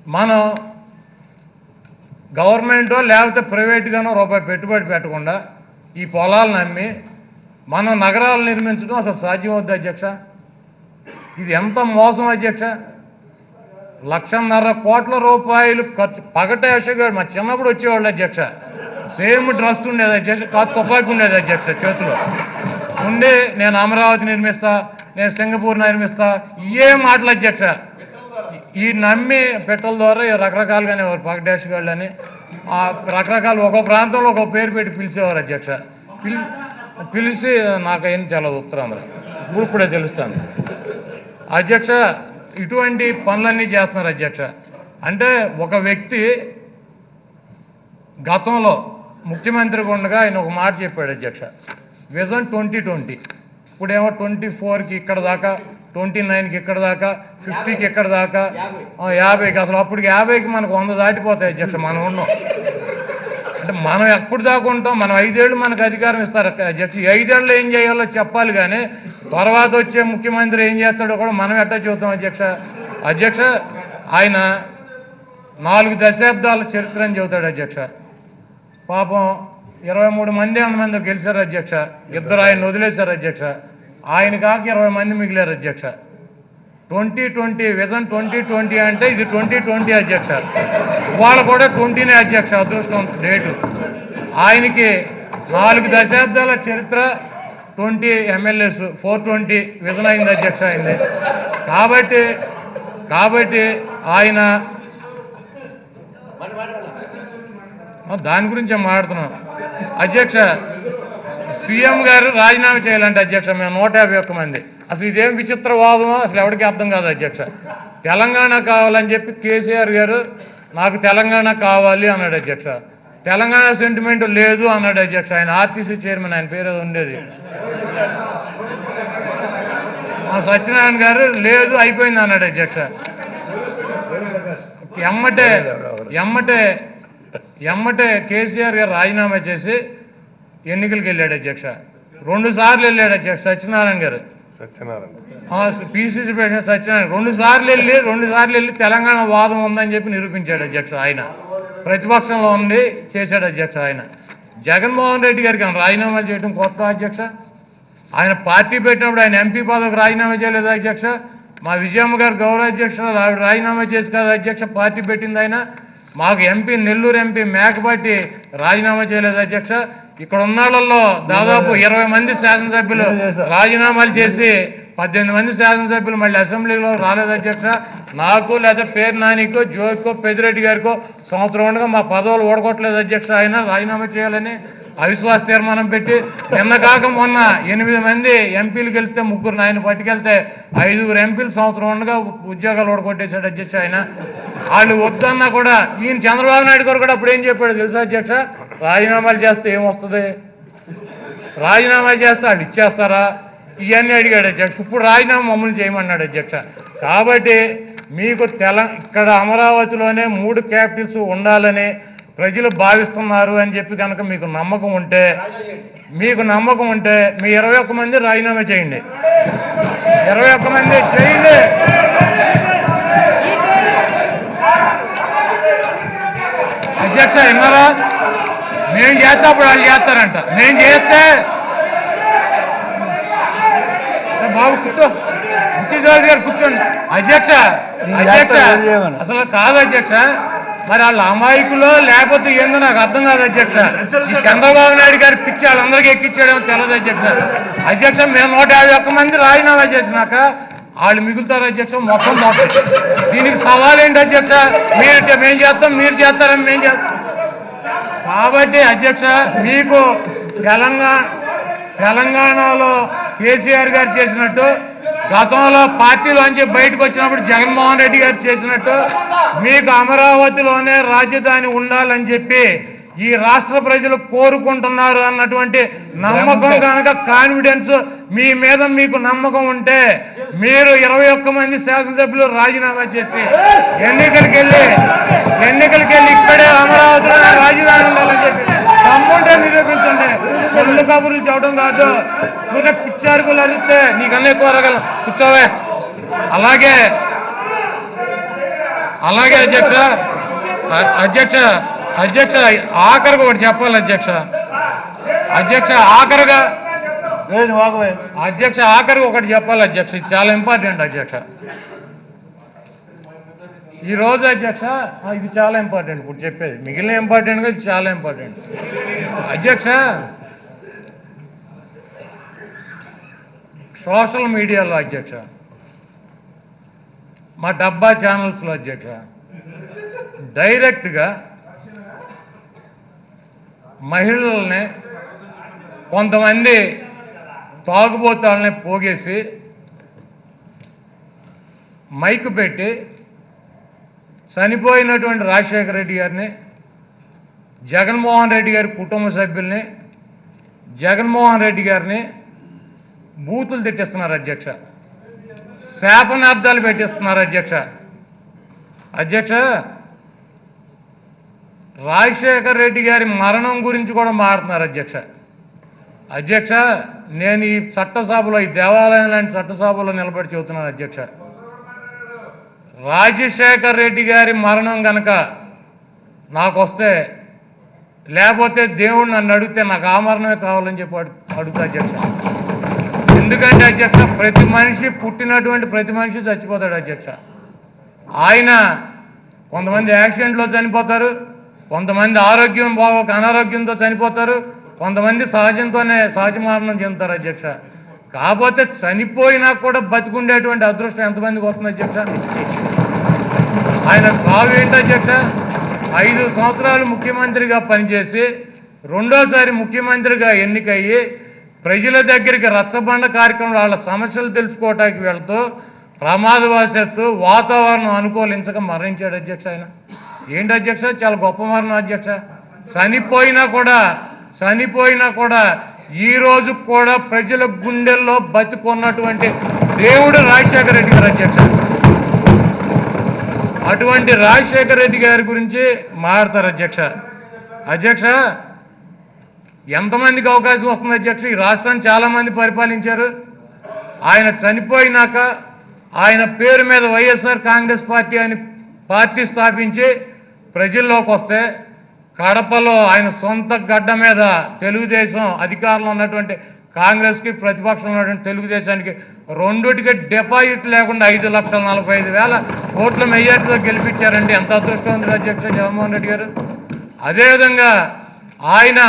మనం గవర్నమెంటో లేకపోతే ప్రైవేట్గానో రూపాయి పెట్టుబడి పెట్టకుండా ఈ పొలాలను అమ్మి మనం నగరాలు నిర్మించడం అసలు సాధ్యమవుద్ది అధ్యక్ష. ఇది ఎంత మోసం అధ్యక్ష. 1,50,000 కోట్ల రూపాయలు ఖర్చు. పగటేషగాడు మా చిన్నప్పుడు వచ్చేవాళ్ళు అధ్యక్ష. సేమ్ డ్రెస్ ఉండేది అధ్యక్ష, కాదు తుపాకి ఉండేది అధ్యక్ష చేతిలో ఉండి, నేను అమరావతి నిర్మిస్తా, నేను సింగపూర్ నిర్మిస్తా, ఇవే మాటలు అధ్యక్ష. ఈ నమ్మి పెట్టల ద్వారా రకరకాలుగానే పగటేషగాళ్ళు అని రకరకాలు ఒక్కో ప్రాంతంలో ఒక పేరు పెట్టి పిలిచేవారు అధ్యక్ష. పిలిచి నాకేం తెలియదు ఉత్తరాంధ్ర, ఇప్పుడే తెలుస్తాను అధ్యక్ష. ఇటువంటి పనులన్నీ చేస్తున్నారు అధ్యక్ష. అంటే ఒక వ్యక్తి గతంలో ముఖ్యమంత్రిగా ఉండగా ఆయన ఒక మాట చెప్పాడు అధ్యక్ష, విజన్ 2020. ఇప్పుడేమో 24కి ఇక్కడ దాకా, 29కి ఇక్కడ దాకా, 50కి ఇక్కడ దాకా, 50కి. అసలు అప్పటికి 50కి మనకు 100 దాటిపోతాయి అధ్యక్ష. మనం ఉన్నాం అంటే మనం ఎప్పుడు దాకా ఉంటాం. మనం 5 ఏళ్ళు మనకు అధికారం ఇస్తారు అధ్యక్ష. 5 ఏళ్ళు ఏం చేయాలో చెప్పాలి, కానీ తర్వాత వచ్చే ముఖ్యమంత్రి ఏం చేస్తాడో కూడా మనం ఎట్టా చూద్దాం అధ్యక్ష. అధ్యక్ష ఆయన 4 దశాబ్దాల చరిత్ర అని చెబుతాడు అధ్యక్ష. పాపం 23 మంది గెలిచారు అధ్యక్ష. 2 ఆయన వదిలేశారు అధ్యక్ష. ఆయన కాక 20 మంది మిగిలారు అధ్యక్ష. 2020 విజన్ 2020 అంటే ఇది 2020 అధ్యక్ష. వాళ్ళు కూడా 20నే అధ్యక్ష. అదృష్టం డేటు. ఆయనకి 4 దశాబ్దాల చరిత్ర, 20 ఎమ్మెల్యేస్, 420 విజన్ అయింది అధ్యక్ష అయింది. కాబట్టి ఆయన దాని గురించే మాట్లాడుతున్నాం అధ్యక్ష. సీఎం గారు రాజీనామా చేయాలంటే అధ్యక్ష మేము 151 మంది. అసలు ఇదేం విచిత్రవాదమో అసలు ఎవరికి అర్థం కాదు అధ్యక్ష. తెలంగాణ కావాలని చెప్పి కేసీఆర్ గారు నాకు తెలంగాణ కావాలి అన్నాడు అధ్యక్ష. తెలంగాణ సెంటిమెంట్ లేదు అన్నాడు అధ్యక్ష. ఆయన ఆర్టీసీ చైర్మన్, ఆయన పేరు ఉండేది సత్యనారాయణ గారు, లేదు అయిపోయింది అన్నాడు అధ్యక్ష. ఎమ్మటే కేసీఆర్ గారు రాజీనామా చేసి ఎన్నికలకు వెళ్ళాడు అధ్యక్ష. 2 సార్లు వెళ్ళాడు అధ్యక్ష సత్యనారాయణ గారు. పిసిసి ప్రెసిడెంట్ సత్యనారాయణ 2 సార్లు వెళ్ళి తెలంగాణ వాదం ఉందని చెప్పి నిరూపించాడు అధ్యక్ష. ఆయన ప్రతిపక్షంలో ఉండి చేశాడు అధ్యక్ష. ఆయన జగన్మోహన్ రెడ్డి గారికి రాజీనామా చేయడం కొత్త అధ్యక్ష. ఆయన పార్టీ పెట్టినప్పుడు ఆయన ఎంపీ పదవికి రాజీనామా చేయలేదు అధ్యక్ష. మా విజయమ్మ గారు గౌరవ అధ్యక్షురాలు, ఆవిడ రాజీనామా చేసి కదా అధ్యక్ష పార్టీ పెట్టింది ఆయన. మాకు ఎంపీ, నెల్లూరు ఎంపీ మేకపాటి రాజీనామా చేయలేదు అధ్యక్ష. ఇక్కడ ఉన్న వాళ్ళల్లో దాదాపు 20 మంది శాసనసభ్యులు రాజీనామాలు చేసి 18 మంది శాసనసభ్యులు మళ్ళీ అసెంబ్లీలో రాలేదు అధ్యక్ష. నాకు లేదా పేరు నానికో, జోగికో, పెద్దిరెడ్డి గారికో సంవత్సరం ఉండగా మా పదవులు ఓడగొట్టలేదు అధ్యక్ష. ఆయన రాజీనామా చేయాలని అవిశ్వాస తీర్మానం పెట్టి నిన్న కాక మొన్న 8 మంది ఎంపీలు గెలిస్తే 3 ఆయన పట్టుకెళ్తే 5 ఎంపీలు సంవత్సరం ఉండగా ఉద్యోగాలు ఓడగొట్టేశాడు అధ్యక్ష. ఆయన వాళ్ళు వద్దన్నా కూడా ఈయన చంద్రబాబు నాయుడు గారు కూడా అప్పుడు ఏం చెప్పాడు తెలుసా అధ్యక్ష, రాజీనామాలు చేస్తే ఏమొస్తుంది, రాజీనామాలు చేస్తే వాళ్ళు ఇచ్చేస్తారా, ఇవన్నీ అడిగాడు అధ్యక్ష. ఇప్పుడు రాజీనామా మమ్మల్ని చేయమన్నాడు అధ్యక్ష. కాబట్టి మీకు ఇక్కడ అమరావతిలోనే 3 క్యాపిటల్స్ ఉండాలని ప్రజలు భావిస్తున్నారు అని చెప్పి కనుక మీకు నమ్మకం ఉంటే మీ 21 మంది రాజీనామా చేయండి. 21 మంది చేయండి. అధ్యక్ష విన్నారా, మేము చేస్తే అప్పుడు వాళ్ళు చేస్తారంట. నేను చేస్తే బాబు కూర్చో, ముఖ్యజోగి గారు కూర్చోండి. అధ్యక్ష అసలు కాదు అధ్యక్ష, మరి వాళ్ళ అమాయకులో లేకపోతే ఏందో నాకు అర్థం కాదు అధ్యక్ష. ఈ చంద్రబాబు నాయుడు గారి పిచ్చి వాళ్ళందరికీ ఎక్కించాడేమో తెలియదు అధ్యక్ష. మేము 151 మంది రాజీనామా చేసినాక వాళ్ళు మిగులుతారు అధ్యక్ష. మొత్తం దీనికి సవాల్ ఏంటి అధ్యక్ష, మేము చేస్తాం మీరు చేస్తారని మేము చేస్తాం. కాబట్టి అధ్యక్ష మీకు తెలంగాణలో కేసీఆర్ గారు చేసినట్టు, గతంలో పార్టీలోంచి బయటకు వచ్చినప్పుడు జగన్మోహన్ రెడ్డి గారు చేసినట్టు మీకు అమరావతిలోనే రాజధాని ఉండాలని చెప్పి ఈ రాష్ట్ర ప్రజలు కోరుకుంటున్నారు అన్నటువంటి నమ్మకం కనుక, కాన్ఫిడెన్స్ మీ మీద మీకు నమ్మకం ఉంటే మీరు 21 మంది శాసనసభ్యులు రాజీనామా చేసి ఎన్నికలకు వెళ్ళి ఇక్కడే అమరావతిలో రాజధాని ఉండాలని చెప్పి దమ్ముంటే నిరూపించండి. రెండు కబుర్లు చెప్పడం కాదు. పిచ్చారుకులు అలిస్తే నీకన్నా ఎక్కువ అరగలం కూర్చోవే. అలాగే అలాగే అధ్యక్ష అధ్యక్ష అధ్యక్ష ఆఖరికి ఒకటి చెప్పాలి అధ్యక్ష ఆఖరిగా అధ్యక్ష ఆఖరికి ఒకటి చెప్పాలి అధ్యక్ష, ఇది చాలా ఇంపార్టెంట్ అధ్యక్ష. ఈ రోజు అధ్యక్ష ఇది చాలా ఇంపార్టెంట్, ఇప్పుడు చెప్పేది మిగిలిన ఇంపార్టెంట్గా ఇది చాలా ఇంపార్టెంట్ అధ్యక్ష. సోషల్ మీడియాలో అధ్యక్ష, మా డబ్బా ఛానల్స్లో అధ్యక్ష, డైరెక్ట్గా మహిళల్ని కొంతమంది తాగుబోతాలని పోగేసి మైకు పెట్టి చనిపోయినటువంటి రాజశేఖర రెడ్డి గారిని, జగన్మోహన్ రెడ్డి గారి కుటుంబ సభ్యుల్ని, జగన్మోహన్ రెడ్డి గారిని బూతులు తిట్టిస్తున్నారు అధ్యక్ష, శాపనార్థాలు పెట్టిస్తున్నారు అధ్యక్ష. రాజశేఖర రెడ్డి గారి మరణం గురించి కూడా మారుతున్నారు అధ్యక్ష. నేను ఈ చట్టసభలో, ఈ దేవాలయం లాంటి చట్టసభలో నిలబడి చెబుతున్నాను అధ్యక్ష. రాజశేఖర రెడ్డి గారి మరణం కనుక నాకు వస్తే, లేకపోతే దేవుడు నన్ను అడిగితే నాకు ఆ మరణమే కావాలని చెప్పి అడుగుతా అధ్యక్ష. ఎందుకంటే అధ్యక్ష, ప్రతి మనిషి పుట్టినటువంటి ప్రతి మనిషి చచ్చిపోతాడు అధ్యక్ష. ఆయన కొంతమంది యాక్సిడెంట్లో చనిపోతారు, కొంతమంది ఆరోగ్యం బాగోక అనారోగ్యంతో చనిపోతారు, కొంతమంది సహజ మరణం చెందుతారు అధ్యక్ష. కాకపోతే చనిపోయినా కూడా బతికుండేటువంటి అదృష్టం ఎంతమందికి వస్తుంది అధ్యక్ష? ఆయన సాగు ఏంటి అధ్యక్ష? 5 సంవత్సరాలు ముఖ్యమంత్రిగా పనిచేసి రెండోసారి ముఖ్యమంత్రిగా ఎన్నికయ్యి ప్రజల దగ్గరికి రచ్చబండ కార్యక్రమం వాళ్ళ సమస్యలు తెలుసుకోవటానికి వెళ్తూ ప్రమాదవశాత్తు వాతావరణం అనుకూలించక మరణించాడు అధ్యక్ష. ఆయన ఏంటి అధ్యక్ష? చాలా గొప్ప మరణం అధ్యక్ష. చనిపోయినా కూడా ఈ రోజు కూడా ప్రజల గుండెల్లో బతికున్నటువంటి దేవుడు రాజశేఖర రెడ్డి గారు అధ్యక్ష. అటువంటి రాజశేఖర రెడ్డి గారి గురించి మాట్లాడతారు అధ్యక్ష. ఎంతమందికి అవకాశం వస్తుంది అధ్యక్ష? ఈ రాష్ట్రాన్ని చాలా మంది పరిపాలించారు. ఆయన చనిపోయినాక ఆయన పేరు మీద వైఎస్ఆర్ కాంగ్రెస్ పార్టీ అని పార్టీ స్థాపించి ప్రజల్లోకి వస్తే, కడపలో ఆయన సొంత గడ్డ మీద తెలుగుదేశం అధికారంలో ఉన్నటువంటి కాంగ్రెస్కి, ప్రతిపక్షంలో ఉన్నటువంటి తెలుగుదేశానికి రెండుటికి డిపాజిట్ లేకుండా 5,45,000 ఓట్ల మెజార్టీతో గెలిపించారండి. ఎంత అదృష్టవంతుడు అధ్యక్ష జగన్మోహన్ రెడ్డి గారు. అదేవిధంగా ఆయన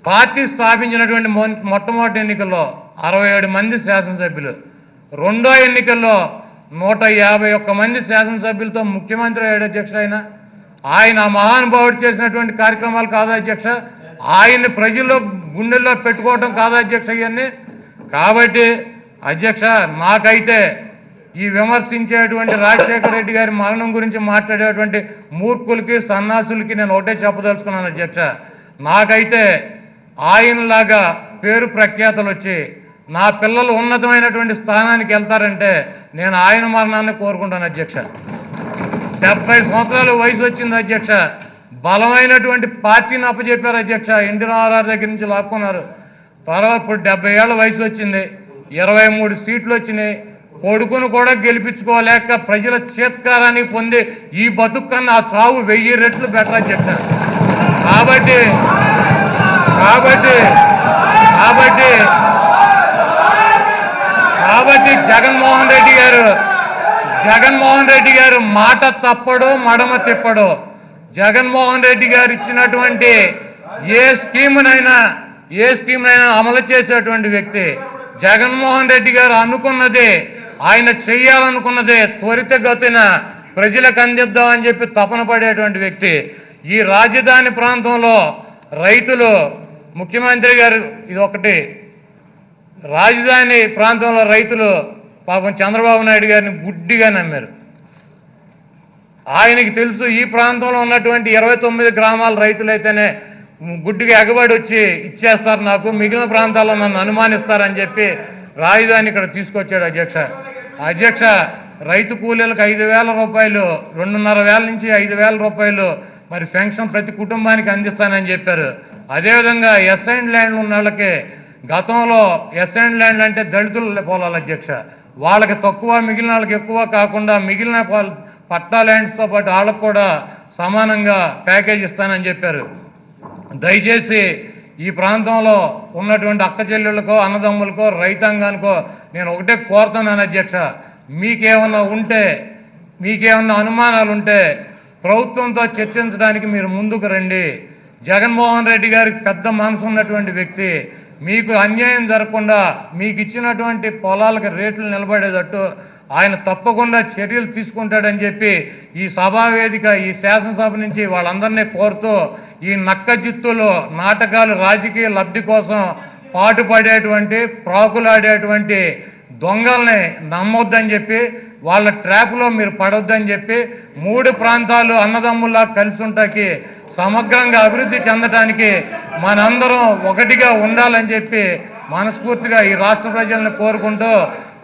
పార్టీ స్థాపించినటువంటి మొట్టమొదటి ఎన్నికల్లో 67 మంది శాసనసభ్యులు, రెండో ఎన్నికల్లో 151 మంది శాసనసభ్యులతో ముఖ్యమంత్రి అయ్యాడు అధ్యక్ష. ఆయన మహానుభావుడు చేసినటువంటి కార్యక్రమాలు కాదా అధ్యక్ష? ఆయన్ని ప్రజల్లో గుండెల్లో పెట్టుకోవటం కాదా అధ్యక్ష ఇవన్నీ? కాబట్టి అధ్యక్ష, నాకైతే ఈ విమర్శించేటువంటి రాజశేఖర రెడ్డి గారి మరణం గురించి మాట్లాడేటువంటి మూర్ఖులకి, సన్నాసులకి నేను ఒకటే చెప్పదలుచుకున్నాను అధ్యక్ష. నాకైతే ఆయనలాగా పేరు ప్రఖ్యాతలు వచ్చి నా పిల్లలు ఉన్నతమైనటువంటి స్థానానికి వెళ్తారంటే నేను ఆయన మరణాన్ని కోరుకుంటాను అధ్యక్ష. 70 సంవత్సరాల వయసు వచ్చింది అధ్యక్ష. బలమైనటువంటి పార్టీని అప్పచెప్పారు అధ్యక్ష. ఎన్టీ రామారావు దగ్గర నుంచి లాక్కున్నారు. తర్వాత ఇప్పుడు 70 ఏళ్ల వయసు వచ్చింది, 23 సీట్లు వచ్చినాయి. కొడుకును కూడా గెలిపించుకోలేక ప్రజల చేత్కారాన్ని పొంది ఈ బతుకు కన్నా ఆ సాగు 1000 రెట్లు బెటర్ అధ్యక్ష. కాబట్టి కాబట్టి కాబట్టి కాబట్టి జగన్మోహన్ రెడ్డి గారు మాట తప్పడు, మడమ తిప్పడు. జగన్మోహన్ రెడ్డి గారు ఇచ్చినటువంటి ఏ స్కీమునైనా అమలు చేసేటువంటి వ్యక్తి. జగన్మోహన్ రెడ్డి గారు అనుకున్నది, ఆయన చెయ్యాలనుకున్నది త్వరితగతిన ప్రజలకు అందిద్దామని చెప్పి తపన పడేటువంటి వ్యక్తి. ఈ రాజధాని ప్రాంతంలో రైతులు, ముఖ్యమంత్రి గారు ఇది ఒకటి, రాజధాని ప్రాంతంలో రైతులు పాపం చంద్రబాబు నాయుడు గారిని గుడ్డిగా నమ్మారు. ఆయనకి తెలుసు ఈ ప్రాంతంలో ఉన్నటువంటి 29 గ్రామాల రైతులైతేనే గుడ్డిగా ఎగబడి వచ్చి ఇచ్చేస్తారు నాకు, మిగిలిన ప్రాంతాల్లో నన్ను అనుమానిస్తారని చెప్పి రాజధాని ఇక్కడ తీసుకొచ్చాడు అధ్యక్ష. రైతు కూలీలకు 5,000 రూపాయలు, 2,500 నుంచి 5,000 రూపాయలు మరి పెన్షన్ ప్రతి కుటుంబానికి అందిస్తానని చెప్పారు. అదేవిధంగా ఎస్ఐండ్ ల్యాండ్లు ఉన్న వాళ్ళకి, గతంలో ఎస్ఐండ్ ల్యాండ్ అంటే దళితుల పొలాలు అధ్యక్ష, వాళ్ళకి తక్కువ, మిగిలిన వాళ్ళకి ఎక్కువ కాకుండా మిగిలిన పట్టా ల్యాండ్స్తో పాటు వాళ్ళకు కూడా సమానంగా ప్యాకేజ్ ఇస్తానని చెప్పారు. దయచేసి ఈ ప్రాంతంలో ఉన్నటువంటి అక్క చెల్లెళ్ళకో అన్నదమ్ములకో రైతాంగానికో నేను ఒకటే కోరుతున్నాను అధ్యక్ష, మీకేమన్నా అనుమానాలు ఉంటే ప్రభుత్వంతో చర్చించడానికి మీరు ముందుకు రండి. జగన్మోహన్ రెడ్డి గారికి పెద్ద మనసు ఉన్నటువంటి వ్యక్తి. మీకు అన్యాయం జరగకుండా మీకు ఇచ్చినటువంటి పొలాలకు రేట్లు నిలబడేటట్టు ఆయన తప్పకుండా చర్యలు తీసుకుంటాడని చెప్పి ఈ సభావేదిక ఈ శాసనసభ నుంచి వాళ్ళందరినీ కోరుతూ ఈ నక్క జిత్తులు నాటకాలు రాజకీయ లబ్ధి కోసం పాటుపడేటువంటి ప్రాకులాడేటువంటి దొంగల్ని నమ్మొద్దని చెప్పి వాళ్ళ ట్రాప్లో మీరు పడొద్దని చెప్పి 3 ప్రాంతాలు అన్నదమ్ముల్లా కలిసి ఉంటాకి సమగ్రంగా అభివృద్ధి చెందడానికి మనందరం ఒకటిగా ఉండాలని చెప్పి మనస్ఫూర్తిగా ఈ రాష్ట్ర ప్రజలను కోరుకుంటూ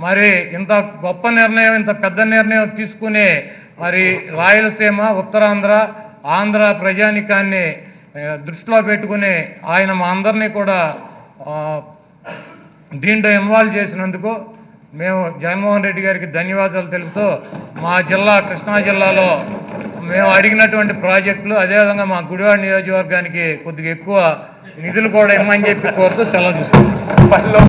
మరి ఇంత గొప్ప నిర్ణయం ఇంత పెద్ద నిర్ణయం తీసుకుని మరి రాయలసీమ ఉత్తరాంధ్ర ఆంధ్ర ప్రజానికాన్ని దృష్టిలో పెట్టుకుని ఆయన మా అందరినీ కూడా దీంట్లో ఇన్వాల్వ్ చేసినందుకు మేము జగన్మోహన్ రెడ్డి గారికి ధన్యవాదాలు తెలుపుతూ మా జిల్లా కృష్ణా జిల్లాలో మేము అడిగినటువంటి ప్రాజెక్టులు అదేవిధంగా మా గుడివాడ నియోజకవర్గానికి కొద్దిగా ఎక్కువ నిధులు కూడా ఇమ్మని చెప్పి కోరుతూ సెలవు తీసుకుంటాం.